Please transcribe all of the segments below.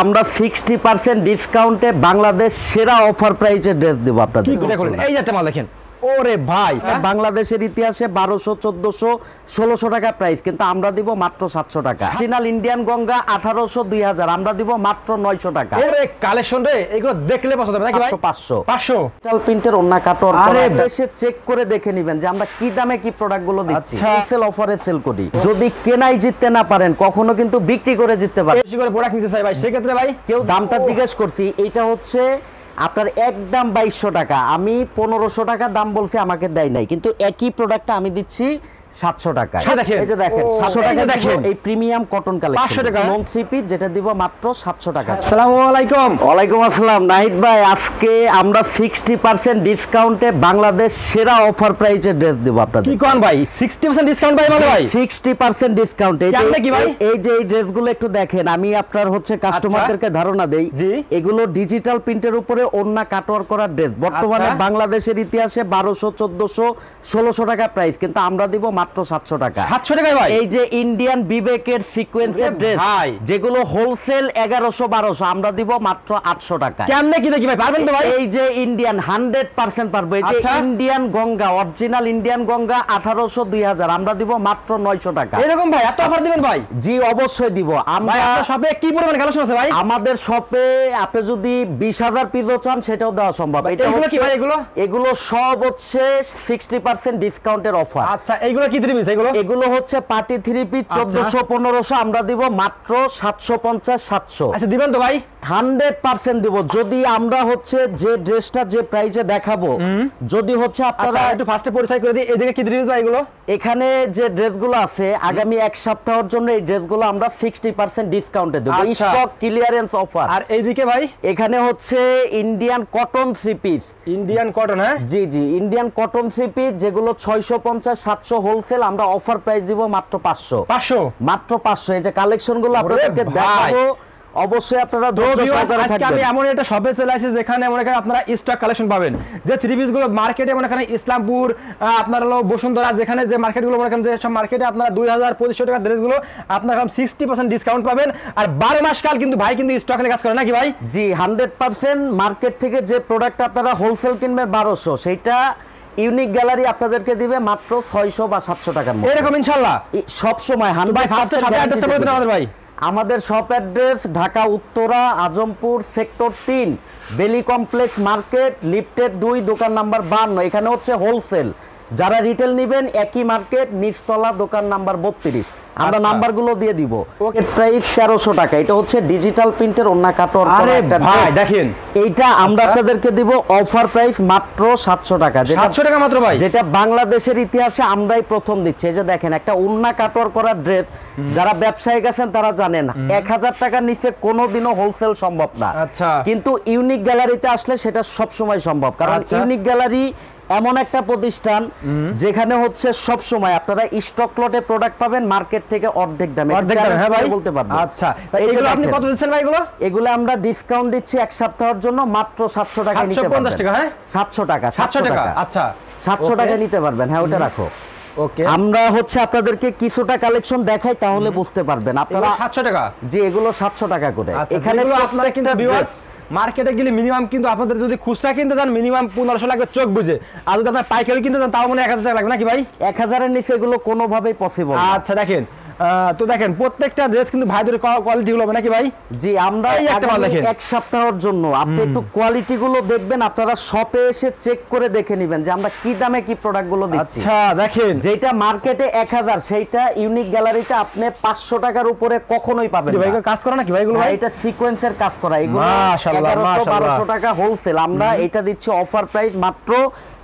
আমরা 60% ডিসকাউন্টে বাংলাদেশ সেরা অফার প্রাইসে ড্রেস দেব আপনাদের। এই যে একটা মাল দেখেন, ওরে ভাই, বাংলাদেশের ইতিহাসে 1200, 1400, 1600 টাকা প্রাইস, কিন্তু আমরা দিব মাত্র 700 টাকা। অরিজিনাল ইন্ডিয়ান গঙ্গা 1800, 2000, আমরা দিব মাত্র 900 টাকা। ওরে কালেকশন রে, এগুলো দেখলে পছন্দ হবে নাকি ভাই? 500 500 ডিজিটাল প্রিন্টের ওন্না কাটর। আরে এসে চেক করে দেখে নেবেন যে আমরা কি দামে কি প্রোডাক্ট গুলো দিচ্ছি। সেল অফারে সেল করি। যদি কেনাই জিততে না পারেন, কখনো কিন্তু বিক্রি করে জিততে পারেন। বেশি করে প্রোডাক্ট নিতে চাই ভাই, সেক্ষেত্রে ভাই কেউ দামটা জিজ্ঞেস করছি, এইটা হচ্ছে আপনার একদম 2200 টাকা, আমি 1500 টাকা দাম বলছি, আমাকে দেয় নাই, কিন্তু একই প্রোডাক্টটা আমি দিচ্ছি 700 টাকা। এই যে দেখেন 700 টাকা দেখেন, এই প্রিমিয়াম কটন কালেকশন 500 টাকা নন থ্রি পিস, যেটা দিব মাত্র 700 টাকা। আসসালামু আলাইকুম। ওয়ালাইকুম আসসালাম নাহিদ ভাই, আজকে আমরা 60% ডিসকাউন্টে বাংলাদেশ সেরা অফার প্রাইসে ড্রেস দেব আপনাদের। কি কোন ভাই, 60% ডিসকাউন্ট ভাই? মানে ভাই 60% ডিসকাউন্ট। এই যে এই ড্রেসগুলো একটু দেখেন, আমি আপনার হচ্ছে কাস্টমারদেরকে ধারণা দেই, এগুলো ডিজিটাল প্রিন্টের উপরে ওন্না কাটওয়ার্ক করা ড্রেস। বর্তমানে বাংলাদেশের ইতিহাসে 1200, 1400, 1600 টাকা প্রাইস, কিন্তু আমরা দিব মাত্র 700 টাকা। 700 টাকা ভাই। এই যে ইন্ডিয়ান বিবেকের সিকোয়েন্সের ড্রেস যেগুলো হোলসেল 1100, 1200, আমরা দিব মাত্র 800 টাকা। কেমনে কি দেখি ভাই, পারবেন তো ভাই? এই যে ইন্ডিয়ান 100% পারবো। এই যে Indian Ganga, original Indian Ganga 1800, 2000, আমরা দিব মাত্র 900 টাকা। এরকম ভাই এত অফার দিবেন ভাই? জি অবশ্যই দিব। আমরা শপে কি পরিমাণ কালেকশন আছে ভাই? আমাদের শপে আপনি যদি 20000 পিসও চান, সেটাও দেওয়া সম্ভব। এগুলো কি ভাই? এগুলো সব হচ্ছে 60% ডিসকাউন্টের অফার। আচ্ছা, এইগুলো কি থ্রি পিস? এগুলো হচ্ছে পার্টি থ্রি পিস 1400, 1500, আমরা দিব মাত্র 750, 700। আচ্ছা দিবেন তো ভাই? 100% দিব। যদি আমরা হচ্ছে যে ড্রেসটা যে প্রাইসে দেখাবো, যদি হচ্ছে আপনারা একটু ফার্স্টে পরিচয় করে দিই, এদিকে কি থ্রি পিস ভাই এগুলো? এখানে যে ড্রেসগুলো আছে, আগামী এক সপ্তাহের জন্য এই ড্রেসগুলো আমরা 60% ডিসকাউন্টে দেব, স্টক ক্লিয়ারেন্স অফার। আর এইদিকে ভাই এখানে হচ্ছে Indian cotton three piece. Indian cotton? হ্যাঁ জি জি, ইন্ডিয়ান কটন থ্রি পিস, যেগুলো 650, 700 হোলসেল, আমরা অফার প্রাইস দিব মাত্র 500। মাত্র 500। এই যে কালেকশন গুলো আপনাদেরকে দেখাবো, অবশ্যই আপনারা ধৈর্য সহকারে থাকবেন। আমি এমন একটা শপে চলে আসি যেখানে মনে করেন আপনারা স্টক কালেকশন পাবেন, যে থ্রি পিস গুলো মার্কেটে মনে করেন ইসলামপুর, আপনার হলো বসুন্ধরা, যেখানে যে মার্কেটগুলো মনে করেন যে সব মার্কেটে আপনারা 2000-2500 টাকা ড্রেসগুলো আপনারা 60% ডিসকাউন্ট পাবেন। আর 12 মাস কাল কিন্তু ভাই কিন্তু স্টক নিয়ে কাজ করে নাকি ভাই? জি 100%। মার্কেট থেকে যে প্রোডাক্ট আপনারা হোলসেল কিনবেন 1200, সেটা ইউনিক গ্যালারি আপনাদেরকে দিবে মাত্র 600 বা 700 টাকার মধ্যে। এরকম ইনশাআল্লাহ সব সময় 100%। ভাই আমাদের shop address Dhaka Uttara, Azampur, sector 3, বেলি কমপ্লেক্স মার্কেট, লিফটেড 2, দোকান নাম্বার 52। এখানে হচ্ছে হোলসেল। যারা রিটেল নেবেন একই মার্কেট, নিচতলা, দোকান নাম্বার 32। আমরা নাম্বারগুলো দিয়ে দিব। এর প্রাইস 1300 টাকা। এটা হচ্ছে ডিজিটাল প্রিন্টের ওন্না কাটওয়ার্ক। আরে ভাই দেখেন, এইটা আমরা আপনাদেরকে দিব অফার প্রাইস মাত্র 700 টাকা। 700 টাকা মাত্র ভাই, যেটা বাংলাদেশের ইতিহাসে আমরাই প্রথম দিচ্ছি। এই যে দেখেন, একটা ওন্না কাটওয়ার্ক করা ড্রেস, যারা ব্যবসায়ী গেছেন তারা জানেন 1000 টাকার নিচে কোনোদিনও হোলসেল সম্ভব না। আচ্ছা, কিন্তু ইউনিক গ্যালারিতে আসলে সেটা সব সময় সম্ভব, কারণ ইউনিক গ্যালারি এমন একটা প্রতিষ্ঠান যেখানে হচ্ছে সব সময় আপনারা স্টক লটে প্রোডাক্ট পাবেন মার্কেট থেকে অর্ধেক দামে। হ্যাঁ ভাই বলতে পারবো। আচ্ছা, এগুলো আপনি কত দিচ্ছেন ভাই? এগুলো আমরা ডিসকাউন্ট দিচ্ছি এক সপ্তাহের জন্য মাত্র 700 টাকা নিতে পারবেন। 750 টাকা? হ্যাঁ 700 টাকা। 700 টাকা। আচ্ছা 700 টাকা নিতে পারবেন। হ্যাঁ ওটা রাখো। ওকে, আমরা হচ্ছে আপনাদেরকে কিছুটা কালেকশন দেখাই, তাহলে বুঝতে পারবেন আপনারা। 700 টাকা? জি, এগুলো 700 টাকা করে। এখানে আপনারা কিন্তু ভিউয়ার্স মার্কেটে গেলে মিনিমাম কিন্তু আপনাদের যদি খুচরা কিনতে যান মিনিমাম 1500 লাগবে চোখ বুঝে, আর যদি আপনার পাইকারি কিনতে যান তাও মনে 1000 টাকা লাগবে নাকি ভাই? 1000 এর নিচে এগুলো কোনোভাবেই পসিবল না। আচ্ছা দেখেন, তো দেখেন প্রত্যেকটা ড্রেস কিন্তু ভাইদের কোয়ালিটি গুলো নাকি ভাই? জি, আমরা এক সপ্তাহের জন্য আপনি একটু কোয়ালিটি গুলো দেখবেন, আপনারা শপে এসে চেক করে দেখে নেবেন যে আমরা কি দামে কি প্রোডাক্ট গুলো দিচ্ছি। আচ্ছা দেখেন, যেটা মার্কেটে 1000, সেইটা ইউনিক গ্যালারিতে আপনি 500 টাকার উপরে কখনোই পাবেন না। ভাই কাজ করা নাকি ভাই এগুলো? ভাই এটা সিকোয়েন্সের কাজ করা, এগুলো 1100-1200 টাকা হোলসেল, আমরা এটা দিচ্ছি অফার প্রাইস মাত্র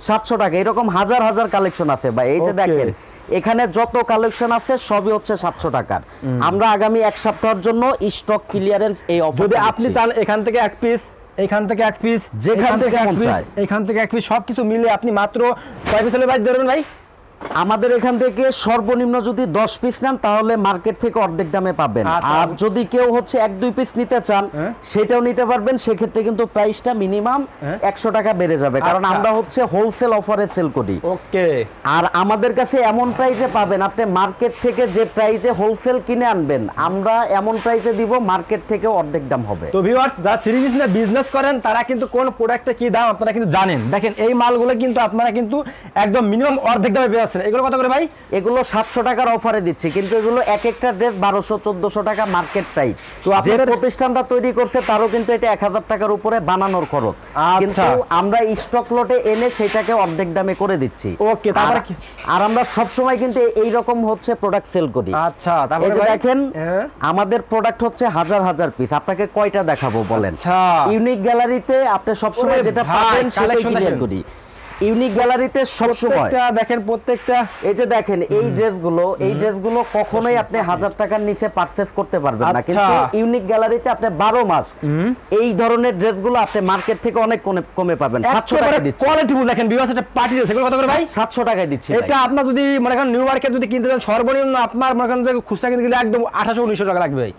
700 টাকা। এরকম হাজার হাজার কালেকশন আছে ভাই। এই যে দেখেন, এখানে যত কালেকশন আছে সবই হচ্ছে 700 টাকার। আমরা আগামী এক সপ্তাহের জন্য স্টক ক্লিয়ারেন্স এই অফার। যদি আপনি চান এখান থেকে এক পিস, এখান থেকে এক পিস, যেখান থেকে এক পিস, এখান থেকে এক পিস, সবকিছু মিলে আপনি মাত্র কয় পিস হলে ভাই ধরবেন ভাই? আমাদের এখান থেকে সর্বনিম্ন যদি 10 পিস নেন তাহলে মার্কেট থেকে অর্ধেক দামে পাবেন। আচ্ছা। আর যদি কেউ হচ্ছে 1-2 পিস নিতে চান সেটাও নিতে পারবেন, সেক্ষেত্রে কিন্তু প্রাইসটা মিনিমাম 100 টাকা বেড়ে যাবে, কারণ আচ্ছা। আমরা হচ্ছে হোলসেল অফারে সেল করি। ওকে। আর আমাদের কাছে এমন প্রাইসে পাবেন, আপনি মার্কেট থেকে যে প্রাইসে হোলসেল কিনে আনবেন আমরা এমন প্রাইসে দিব মার্কেট থেকে অর্ধেক দাম হবে। তো ভিউয়ার্স, যারা থ্রি পিস নিয়ে বিজনেস করেন তারা কিন্তু কোন প্রোডাক্টে কি দাম আপনারা কিন্তু জানেন। দেখেন এই মালগুলো কিন্তু আপনারা কিন্তু একদম মিনিমাম অর্ধেক দামে পেয়ে যাচ্ছেন। এগুলো কত করে ভাই? এগুলো 700 টাকার অফারে দিচ্ছি, কিন্তু এগুলো এক একটা ড্রেস 1200-1400 টাকা মার্কেট প্রাইস। তো যে আপনাদের প্রতিষ্ঠানটা তৈরি করছে তারও কিন্তু এটা 1000 টাকার উপরে বানানোর খরচ, কিন্তু আমরা স্টক লটে এনে সেটাকে অর্ধেক দামে করে দিচ্ছি। ওকে, তারপরে কি? আর আমরা সব সময় কিন্তু এই রকম হচ্ছে প্রোডাক্ট সেল করি। আচ্ছা, এই তারপরে যে ভাই? দেখেন আমাদের প্রোডাক্ট হচ্ছে হাজার হাজার পিস, আপনাকে কয়টা দেখাবো বলেন? আচ্ছা। ইউনিক গ্যালারিতে আপনি সব সময় ওরে যেটা ভাই, পাবেন সেটাই collection ক্লিয়ার দেখেন। করি। ইউনিক গ্যালারিতে সব সময় দেখেন প্রত্যেকটা, এই যে দেখেন এই ড্রেসগুলো কখনোই আপনি 1000 টাকার নিচে পারচেজ করতে পারবেন না, কিন্তু ইউনিক গ্যালারিতে আপনি 12 মাস এই ধরনের ড্রেসগুলো আপনি মার্কেট থেকে অনেক কমে পাবেন। 700 টাকা দিচ্ছি। কোয়ালিটি ফুল দেখেন ভিউয়ার্স, এটা পার্টি ড্রেস, এগুলো কত করে ভাই? 700 টাকায় দিচ্ছি। এটা আপনার যদি মনে করেন নিউ মার্কেট যদি কিনতে চান সর্বনিম্ন আপনার মনে করেন যে খুচরা কিনতে গেলে একদম 1800-1900 টাকা লাগবে ভাই।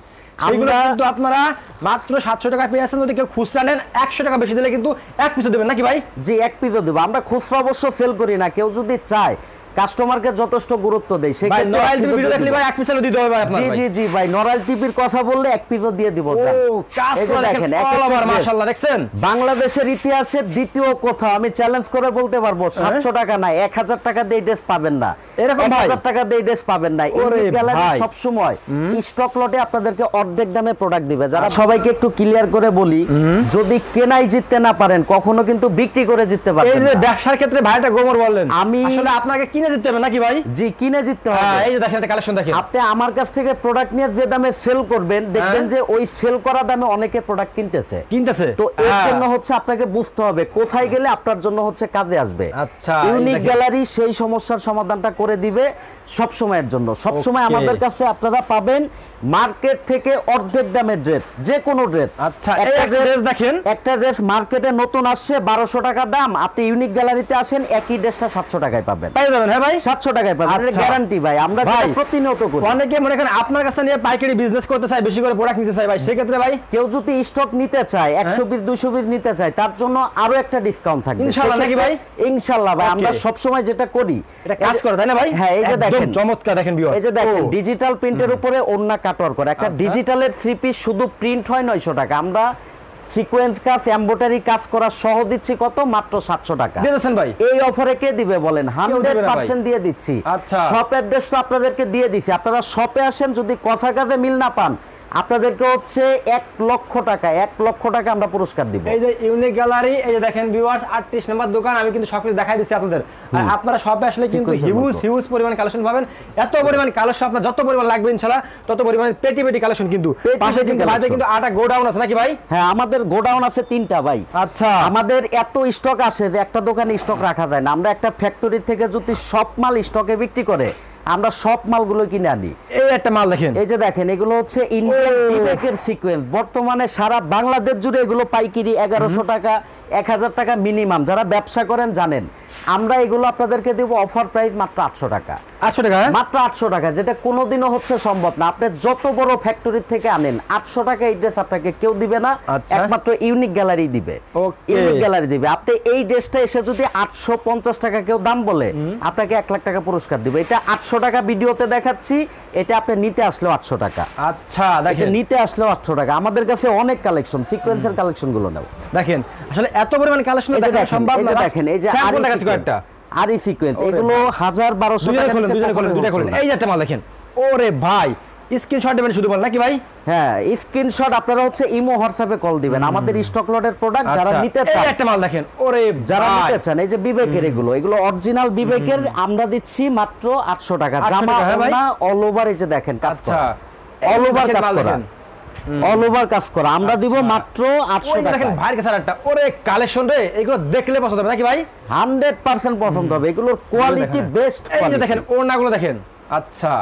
এগুলো কিন্তু আপনারা মাত্র 700 টাকা পেয়ে যাচ্ছেন। যদি কেউ খুচরা নেন 100 টাকা বেশি দিলে কিন্তু এক পিসও দেবেন নাকি ভাই? জি, এক পিসও দেব। আমরা খুচরা অবশ্য সেল করি না, কেউ যদি চায় কাস্টমারকে যথেষ্ট গুরুত্ব দেই সেই ক্ষেত্রে নরমাল টিভি ভিডিও দেখলে ভাই এক পিসও দিতে হবে ভাই আপনার। জি জি জি ভাই, নরমাল টিভির কথা বললে এক পিসও দিয়ে দিব। ও কাজ করে দেখেন অল ওভার মাশাআল্লাহ, দেখছেন বাংলাদেশের ইতিহাসে দ্বিতীয় কথা আমি চ্যালেঞ্জ করে বলতে পারবো 700 টাকা না 1000 টাকা দিয়ে ড্রেস পাবেন না, এরকম 1000 টাকা দিয়ে ড্রেস পাবেন না। এই গ্যালারি সব সময় স্টক লটে আপনাদেরকে অর্ধেক দামে প্রোডাক্ট দিবে। যারা সবাইকে একটু ক্লিয়ার করে বলি, যদি কেনাই জিততে না পারেন কখনো কিন্তু বিক্রি করে জিততে পারবেন না। এই যে ব্যবসার ক্ষেত্রে ভাইটা গোমর বললেন, আমি আসলে আপনাকে কিনে জিততে হবে নাকি ভাই? জি, কিনে জিততে হবে। এই যে দেখেন এটা কালেকশন দেখেন, আপনি আমার কাছ থেকে প্রোডাক্ট নিয়ে যে দামে সেল করবেন দেখবেন যে ওই সেল করা দামে অনেকে প্রোডাক্ট কিনতেছে। তো এর জন্য হচ্ছে আপনাকে বুঝতে হবে কোথায় গেলে আপনার জন্য হচ্ছে কাজে আসবে। আচ্ছা, ইউনিক গ্যালারি সেই সমস্যার সমাধানটা করে দিবে সব সময়ের জন্য। সব সময় আমাদের কাছে আপনারা পাবেন মার্কেট থেকে অর্ধেক দামের ড্রেস, যে কোনো ড্রেস। আচ্ছা, একটা ড্রেস দেখেন, একটা ড্রেস মার্কেটে নতুন আসছে 1200 টাকা দাম, আপনি ইউনিক গ্যালারিতে আসেন একই ড্রেসটা 700 টাকায় পাবেন। পাই যাবেন। হ্যাঁ ভাই, 700 টাকায় পাবেন, এটা গ্যারান্টি ভাই। আমরা প্রতিনিয়ত করি। অনেকে মনে করেন আপনার কাছে নিয়ে পাইকারি বিজনেস করতে চায়, বেশি করে প্রোডাক্ট নিতে চায় ভাই, সেই ক্ষেত্রে ভাই কেউ যদি স্টক নিতে চায় 100 পিস 200 পিস নিতে চায় তার জন্য আরো একটা ডিসকাউন্ট থাকবে ইনশাআল্লাহ নাকি ভাই? ইনশাআল্লাহ ভাই, আমরা সব সময় যেটা করি এটা কাজ করে তাই না ভাই? হ্যাঁ, এই যে দেখেন চমৎকার দেখেন ভিউয়ার, এই যে দেখেন ডিজিটাল প্রিন্টের উপরে ওন্না কাটওয়ার করে একটা ডিজিটালের 3 পিস শুধু প্রিন্ট হয় 900 টাকা। আমরা সিকোয়েন্স কাজ এমব্রয়ডারি কাজ করা সহ দিচ্ছি কত? মাত্র 700 টাকা দিয়েছেন ভাই। এই অফারে কে দিবে বলেন? 100% দিয়ে দিচ্ছি। আচ্ছা, শপ অ্যাড্রেসটা আপনাদেরকে দিয়ে দিছি, আপনারা শপে আসেন, যদি কথা কাজে মিল না পান আপনাদেরকে হচ্ছে 1 লক্ষ টাকা আমরা পুরস্কার দিব। এই যে ইউনিক গ্যালারি, এই যে দেখেন ভিউয়ার্স 38 নম্বর দোকান, আমি কিন্তু সবকিছু দেখাই দিচ্ছি আপনাদের। আর আপনারা শপে আসলে কিন্তু হিউজ পরিমাণ কালেকশন পাবেন। এত পরিমাণ কালেকশন আপনার যত পরিমাণ লাগবে ইনশাআল্লাহ তত পরিমাণ পেটি কালেকশন। কিন্তু পাশে কিন্তু বাইরে কিন্তু আটা গোডাউন আছে নাকি ভাই? হ্যাঁ, আমাদের গোডাউন আছে 3টা ভাই। আচ্ছা, আমাদের এত স্টক আসে যে একটা দোকানে স্টক রাখা যায় না। আমরা একটা ফ্যাক্টরি থেকে যদি সব মাল স্টকে বিক্রি করে আমরা সব মালগুলো কিনে আনি। এই একটা মাল দেখেন, এই যে দেখেন এগুলো হচ্ছে ইন্ডিয়ান বিবেকের সিকোয়েন্স। বর্তমানে সারা বাংলাদেশ জুড়ে এগুলো পাইকারি 1100 টাকা 1000 টাকা মিনিমাম। যারা ব্যবসা করেন জানেন, আমরা এগুলো আপনাদেরকে দেব অফার প্রাইস মাত্র 800 টাকা। 800 টাকা মাত্র 800 টাকা, যেটা কোনোদিনও হচ্ছে সম্ভব না। আপনি যত বড় ফ্যাক্টরি থেকে আনেন 800 টাকা এই ড্রেস আপনাকে কেউ দিবে না, একমাত্র ইউনিক গ্যালারি দিবে। ইউনিক গ্যালারি দিবে। আপনি এই ড্রেসটা এসে যদি 850 টাকা কেউ দাম বলে আপনাকে 1 লাখ টাকা পুরস্কার দিবে। এটা 800 টাকা ভিডিওতে দেখাচ্ছি, এটা আপনি নিতে আসলেও 800 টাকা। আচ্ছা, দেখেন নিতে আসলেও 800 টাকা। আমাদের কাছে অনেক কালেকশন, সিকোয়েন্সের কালেকশন গুলো নাও। দেখেন আসলে এত পরিমাণ কালেকশন দেখা সম্ভব না। দেখেন এই যে আরি সিকোয়েন্স, এগুলো 1000-1200 টাকা। এই যে একটা মাল দেখেন, ওরে ভাই স্ক্রিনশট দিবেন শুধু বল নাকি ভাই? হ্যাঁ, স্ক্রিনশট আপনারা হচ্ছে ইমো হোয়াটসঅ্যাপে কল দিবেন। আমাদের স্টক লটের প্রোডাক্ট যারা নিতে চান, এই একটা মাল দেখেন, ওরে যারা নিতে চান, এই যে বিবেকের এগুলো অরিজিনাল বিবেকের আমরা দিচ্ছি মাত্র 800 টাকা। জামা না অল ওভার, এই যে দেখেন কাজ করা, অল ওভার কাজ করা, অল ওভার কাজ করা আমরা দিব মাত্র 800 টাকা। দেখেন ভাইয়ের কাছে আরেকটা, ওরে কালেকশন রে, এগুলো দেখলে পছন্দ হবে নাকি ভাই? 100% পছন্দ হবে, এগুলোর কোয়ালিটি বেস্ট। এই যে দেখেন ওড়নাগুলো দেখেন। আচ্ছা,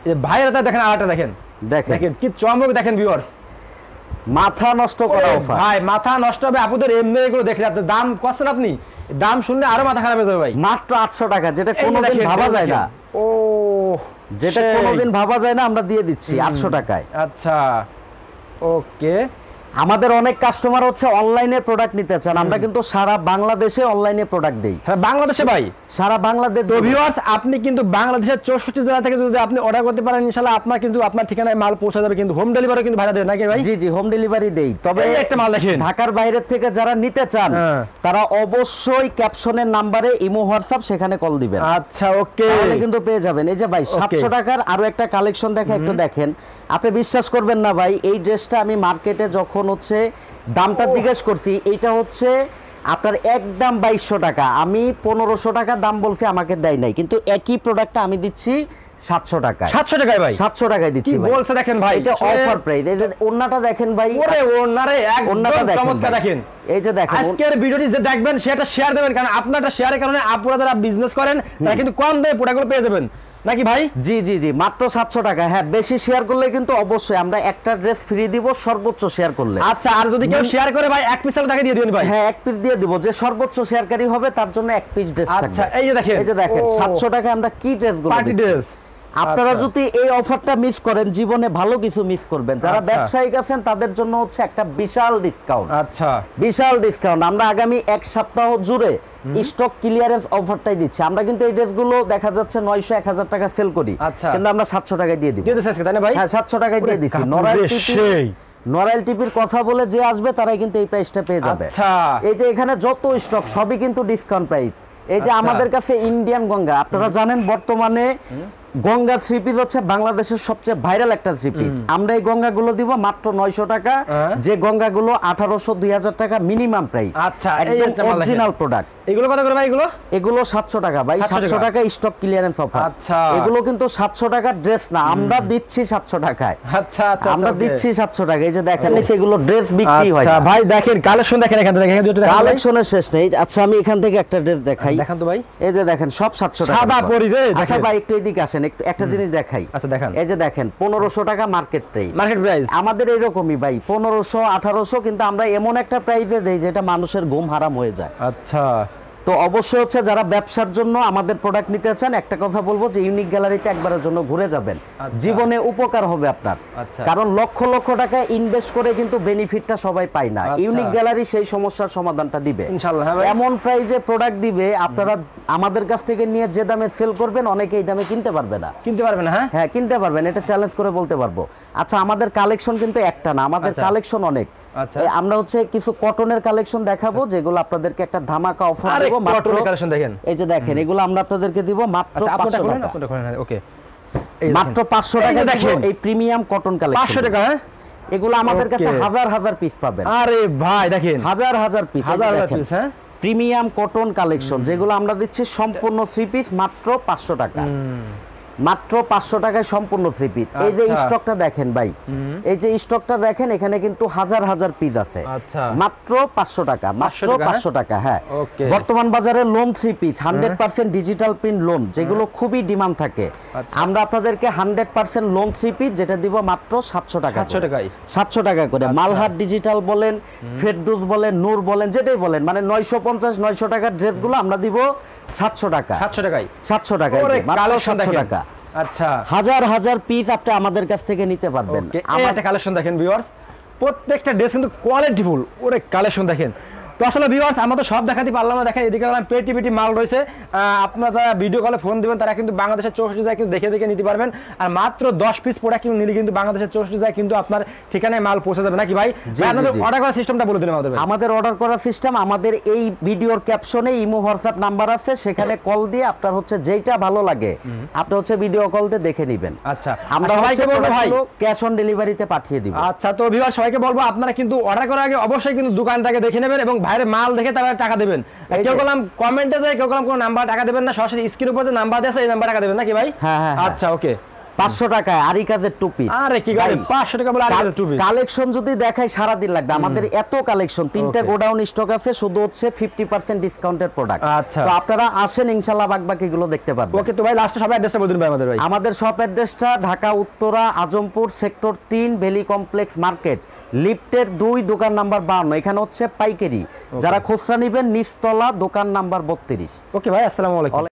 এই ভাইয়ের হাতে দেখেন আরেকটা দেখেন, দেখেন কি চমক দেখেন ভিউয়ার্স, মাথা নষ্ট করা অফার ভাই, মাথা নষ্ট হবে আপুদের। এমনি এগুলো দেখলে আপনি দাম কছেন আপনি দাম শুনলে আরো মাথা খারাপ হয়ে যাবে ভাই। মাত্র 800 টাকা, যেটা এই যে কোনোদিন দেখেন, ভাবা এই যায় না, দেখেন। ও যেটা সেই। কোনোদিন ভাবা যায় না, আমরা দিয়ে দিচ্ছি 800 টাকায়। আচ্ছা ওকে। আমাদের অনেক কাস্টমার হচ্ছে অনলাইনে প্রোডাক্ট নিতে চান, আমরা কিন্তু সারা বাংলাদেশে অনলাইনে প্রোডাক্ট দেই। হ্যাঁ বাংলাদেশে ভাই, সারা বাংলাদেশ। তো ভিউয়ার্স আপনি কিন্তু বাংলাদেশের 64 জেলা থেকে যদি আপনি অর্ডার করতে পারেন ইনশাআল্লাহ আপনার কিন্তু আপনার ঠিকানায় মাল পৌঁছে যাবে, কিন্তু হোম ডেলিভারি কিন্তু ভাড়া দেন নাকি ভাই? জি জি, হোম ডেলিভারি দেই। তবে এই একটা মাল দেখেন, ঢাকার বাইরে থেকে যারা নিতে চান হ্যাঁ। তারা অবশ্যই ক্যাপশনের নাম্বারে ইমো হোয়াটসঅ্যাপ সেখানে কল দিবেন, আচ্ছা ওকে, তাহলে কিন্তু পেয়ে যাবেন। এই যে ভাই 700 টাকার আরো একটা কালেকশন দেখে একটু দেখেন, আপনি বিশ্বাস করবেন না ভাই, এই ড্রেসটা আমি মার্কেটে যখন হচ্ছে দামটা জিজ্ঞেস করছি, এইটা হচ্ছে আপনার একদম 2200 টাকা, আমি 1500 টাকা দাম বলছি, আমাকে দেয় নাই, কিন্তু একই প্রোডাক্টটা আমি দিচ্ছি 700 টাকায়। 700 টাকায় ভাই, 700 টাকায় দিচ্ছি কি ভাই। বলছে দেখেন ভাই, এটা অফার প্রাইস। এই যে ওন্নাটা দেখেন ভাই, ওরে ওনারে ওন্নাটা একদম দেখেন চমৎকার ভাই। দেখেন। এই যে দেখেন, আজকের ভিডিওটি যে দেখবেন সেটা শেয়ার দেবেন, কারণ আপনারটা শেয়ারের কারণে আপনারা যারা বিজনেস করেন তারা কিন্তু কম দামে প্রোডাক্টগুলো পেয়ে যাবেন নাকি ভাই? জি জি জি, মাত্র 700 টাকা। হ্যাঁ, বেশি শেয়ার করলে কিন্তু অবশ্যই আমরা একটা ড্রেস ফ্রি দিব সর্বোচ্চ শেয়ার করলে। আচ্ছা, আর যদি কেউ শেয়ার করে ভাই এক পিস টাকা দিয়ে দিবেন ভাই? হ্যাঁ, এক পিস দিয়ে দিব, যে সর্বোচ্চ শেয়ারকারী হবে তার জন্য এক পিস ড্রেস থাকবে। আচ্ছা এই যে দেখেন, এই যে দেখেন 700 টাকায় আমরা কি ড্রেসগুলো পার্টি দিচ্ছি। ড্রেস। আপনারা আচ্ছা। যদি এই অফারটা মিস করেন জীবনে ভালো কিছু মিস করবেন। যারা আচ্ছা। ব্যবসায়িক আছেন তাদের জন্য হচ্ছে একটা বিশাল ডিসকাউন্ট, আচ্ছা বিশাল ডিসকাউন্ট। আমরা আগামী এক সপ্তাহ জুড়ে স্টক ক্লিয়ারেন্স অফারটাই দিচ্ছি। আমরা কিন্তু এই ড্রেসগুলো দেখা যাচ্ছে 900 1000 টাকা সেল করি, আচ্ছা। কিন্তু আমরা 700 টাকায় দিয়ে দিব। দিয়ে দিচ্ছেন আজকে তাই না ভাই? হ্যাঁ, 700 টাকায় দিয়ে দিচ্ছি। নরাইল টিপির কথা বলে যে আসবে তারাই কিন্তু এই প্রাইসটা পেয়ে যাবে। আচ্ছা এই যে এখানে যত স্টক সবই কিন্তু ডিসকাউন্ট প্রাইস। এই যে আচ্ছা। আমাদের কাছে ইন্ডিয়ান গঙ্গা, আপনারা জানেন বর্তমানে গঙ্গা থ্রি পিস হচ্ছে বাংলাদেশের সবচেয়ে ভাইরাল একটা থ্রি পিস। আমরা এই গঙ্গাগুলো দিব মাত্র 900 টাকা, যে গঙ্গাগুলো 1800 2000 টাকা মিনিমাম প্রাইস। আচ্ছা, এই একদম একটা মাল দেখেন। Original product. এগুলো কত করে ভাই? এগুলো 700 টাকা ভাই, 700 টাকা স্টক ক্লিয়ারেন্স অফার। আচ্ছা। এগুলো কিন্তু 700 টাকার ড্রেস না, আমরা দিচ্ছি 700 টাকায়। আচ্ছা আচ্ছা, আমরা দিচ্ছি 700 টাকা। এই যে দেখেন এগুলো ড্রেস বিক্রি হয় আচ্ছা না। ভাই দেখেন কালেকশন দেখেন, এখান থেকে দেখেন দুটো কালেকশনের শেষ নেই। আচ্ছা, আমি এখান থেকে একটা ড্রেস দেখাই। দেখান তো ভাই। এই যে দেখেন সব 700 টাকা। সাদা পরি রে, আচ্ছা দেখেন। ভাই একটু এদিকে আসেন, একটু একটা জিনিস দেখাই। আচ্ছা দেখান। এই যে দেখেন 1500 টাকা মার্কেট প্রাইস। মার্কেট প্রাইস আমাদের এরকমই ভাই 1500 1800, কিন্তু আমরা এমন একটা প্রাইসে দেই যেটা মানুষের ঘুম হারাম হয়ে যায়। আচ্ছা তো অবশ্যই হচ্ছে যারা ব্যবসার জন্য আমাদের প্রোডাক্ট নিতে চান, একটা কথা বলবো যে ইউনিক গ্যালারিতে একবারের জন্য ঘুরে যাবেন, আচ্ছা। জীবনে উপকার হবে আপনার। আচ্ছা। কারণ লক্ষ লক্ষ টাকা ইনভেস্ট করে কিন্তু বেনিফিটটা সবাই পায় না। আচ্ছা। ইউনিক গ্যালারি সেই সমস্যার সমাধানটা দিবে ইনশাআল্লাহ। হ্যাঁ ভাই। এমন প্রাইজে প্রোডাক্ট দিবে, আপনারা আমাদের কাছ থেকে নিয়ে যে দামে সেল করবেন অনেকে এই দামে কিনতে পারবে না। কিনতে পারবেন? হ্যাঁ হ্যাঁ, কিনতে পারবেন, এটা চ্যালেঞ্জ করে বলতে পারবো। আচ্ছা, আমাদের কালেকশন কিন্তু একটা না, আমাদের আচ্ছা। কালেকশন অনেক। আচ্ছা। আমরা হচ্ছে কিছু কটনের কালেকশন দেখাবো, যেগুলো আপনাদেরকে একটা ধামাকা অফার আরে দেব মাত্র। কটনের কালেকশন দেখেন। এই যে দেখেন এগুলো আমরা আপনাদেরকে দিব মাত্র আচ্ছা আপনারা 500 খুলেন, টাকা। আপনারা খুলেন। ওকে, মাত্র 500 এই যে টাকা দেখেন। দেখেন এই প্রিমিয়াম কটন কালেকশন 500 টাকা। হ্যাঁ এগুলো আমাদের কাছে Okay. হাজার হাজার পিস পাবেন, আরে ভাই দেখেন হাজার হাজার পিস। হাজার পিস। হ্যাঁ প্রিমিয়াম কটন কালেকশন যেগুলো আমরা দিচ্ছি সম্পূর্ণ 3 পিস মাত্র 500 টাকা। মাত্র 500 টাকায় সম্পূর্ণ 3 পিস। এই যে আচ্ছা। স্টকটা দেখেন ভাই, এই যে স্টকটা দেখেন, এখানে কিন্তু হাজার হাজার পিস আছে। আচ্ছা। মাত্র 500 টাকা, মাত্র 500 টাকা, 500 টাকা। হ্যাঁ, Okay. বর্তমান বাজারে loan 3 piece 100% digital print loan, যেগুলো খুবই ডিমান্ড থাকে। আচ্ছা। আমরা আপনাদেরকে 100% লোন 3 পিস যেটা দিব মাত্র 700 টাকা। 700 টাকায়। 700 টাকা করে। মালহার ডিজিটাল বলেন, ফেরদৌস বলেন, নূর বলেন, যেটাই বলেন, মানে 950 900 টাকার ড্রেসগুলো আমরা দিব 700 টাকা। 700 টাকায়। 700 টাকায় ওরে মাত্র কালেকশন 700 দেখেন। টাকা। আচ্ছা হাজার হাজার পিস আপনি আমাদের কাছ থেকে নিতে পারবেন। ওকে, এই একটা কালেকশন দেখেন ভিউয়ার্স, প্রত্যেকটা ড্রেস কিন্তু কোয়ালিটিফুল। ওরে কালেকশন দেখেন। তো আসলে ভিউয়ার্স আমরা তো সব দেখাতে পারলাম না, দেখেন এদিকে পেটি পেটি মাল রয়েছে। আপনারা যারা ভিডিও কলে ফোন দিবেন তারা কিন্তু বাংলাদেশের 64 জায়গায় কিন্তু দেখে দেখে নিতে পারবেন। আর মাত্র 10 পিস প্রোডাক্ট কিন্তু নিলে কিন্তু বাংলাদেশের 64 জায়গায় কিন্তু আপনার ঠিকানায় মাল পৌঁছে যাবে নাকি ভাই? জি, আপনাদের জি। অর্ডার করার সিস্টেমটা বলে দিন আমাদের ভাই। আমাদের অর্ডার করার সিস্টেম, আমাদের এই ভিডিওর ক্যাপশনে ইমো হোয়াটসঅ্যাপ নাম্বার আছে, সেখানে কল দিয়ে আপনার হচ্ছে যেইটা ভালো লাগে আপনি হচ্ছে ভিডিও কল দিয়ে দেখে নেবেন। আচ্ছা, আমরা সবাইকে বলবো ভাই ক্যাশ অন ডেলিভারিতে পাঠিয়ে দিব। আচ্ছা, তো ভিউয়ার সবাইকে বলবো আপনারা কিন্তু অর্ডার করার আগে অবশ্যই কিন্তু দোকানটাকে দেখে নেবেন এবং ভাইয়ের মাল দেখে তারা টাকা দেবেন। এই কেউ যে- বললাম কমেন্টে যায়, কেউ বললাম কোনো নাম্বার টাকা দেবেন না, সরাসরি স্ক্রিনের উপর যে নাম্বার আছে এই নাম্বার টাকা দেবেন নাকি ভাই? হ্যাঁ, হ্যাঁ, হ্যাঁ। আচ্ছা ওকে। 500 টাকায় আরি কাজের টু পিস। আরে কি গাড়ি 500 টাকা বলে আর টুপি। কালেকশন যদি দেখাই সারা দিন লাগবে। আমাদের এত কালেকশন, 3টা Okay. গোডাউন স্টক আছে, শুধু হচ্ছে 50% ডিসকাউন্টের প্রোডাক্ট। আচ্ছা। তো আপনারা আসেন, ইনশাআল্লাহ বাকিগুলো দেখতে পারবেন। ওকে, তো ভাই লাস্টে সবাই অ্যাড্রেসটা বলে দিন ভাই আমাদের ভাই। আমাদের শপ অ্যাড্রেসটা Dhaka Uttara Azampur sector 3 valley complex market লিফটের 2 দোকান নাম্বার 52, এখানে হচ্ছে পাইকারি। যারা খুচরা নেবেন নিচতলা দোকান নাম্বার 32। ওকে ভাই, আসসালামু আলাইকুম।